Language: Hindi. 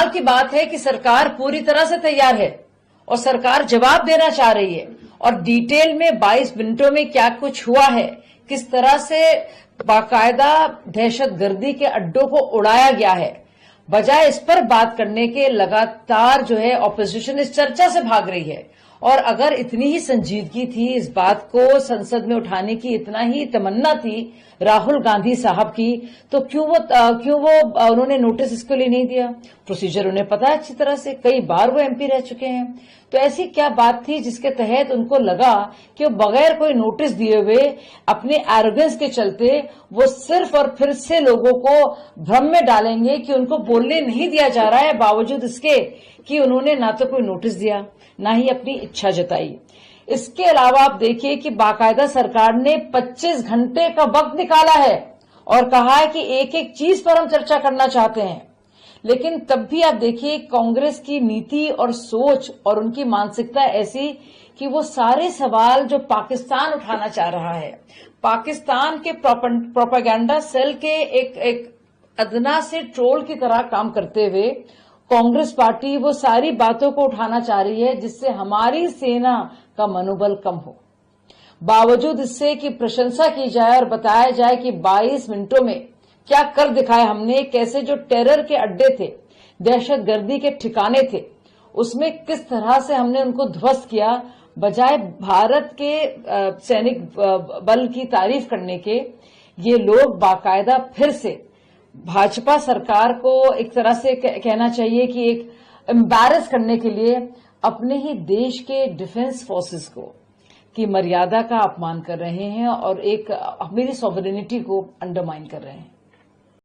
कमाल की बात है कि सरकार पूरी तरह से तैयार है और सरकार जवाब देना चाह रही है और डिटेल में 22 मिनटों में क्या कुछ हुआ है, किस तरह से बाकायदा दहशतगर्दी के अड्डों को उड़ाया गया है, बजाय इस पर बात करने के लगातार जो है ऑपोजिशन इस चर्चा से भाग रही है। और अगर इतनी ही संजीदगी थी, इस बात को संसद में उठाने की इतना ही तमन्ना थी राहुल गांधी साहब की, तो क्यों वो उन्होंने नोटिस इसके लिए नहीं दिया? प्रोसीजर उन्हें पता है अच्छी तरह से, कई बार वो एमपी रह चुके हैं। तो ऐसी क्या बात थी जिसके तहत उनको लगा कि वो बगैर कोई नोटिस दिए हुए अपने एरोगेंस के चलते वो सिर्फ और फिर से लोगों को भ्रम में डालेंगे कि उनको बोलने नहीं दिया जा रहा है, बावजूद इसके कि उन्होंने ना तो कोई नोटिस दिया, ना ही अपनी इच्छा जताई। इसके अलावा आप देखिए कि बाकायदा सरकार ने 25 घंटे का वक्त निकाला है और कहा है कि एक एक चीज पर हम चर्चा करना चाहते हैं। लेकिन तब भी आप देखिए कांग्रेस की नीति और सोच और उनकी मानसिकता ऐसी कि वो सारे सवाल जो पाकिस्तान उठाना चाह रहा है, पाकिस्तान के प्रोपेगेंडा सेल के एक अदना से ट्रोल की तरह काम करते हुए कांग्रेस पार्टी वो सारी बातों को उठाना चाह रही है जिससे हमारी सेना का मनोबल कम हो। बावजूद इससे कि प्रशंसा की जाए और बताया जाए कि 22 मिनटों में क्या कर दिखाया हमने, कैसे जो टेरर के अड्डे थे, दहशतगर्दी के ठिकाने थे, उसमें किस तरह से हमने उनको ध्वस्त किया, बजाय भारत के सैनिक बल की तारीफ करने के, ये लोग बाकायदा फिर से भाजपा सरकार को एक तरह से कहना चाहिए कि एक एम्बैरस करने के लिए अपने ही देश के डिफेंस फोर्सेस को की मर्यादा का अपमान कर रहे हैं और एक मेरी सॉवरेनिटी को अंडरमाइन कर रहे हैं।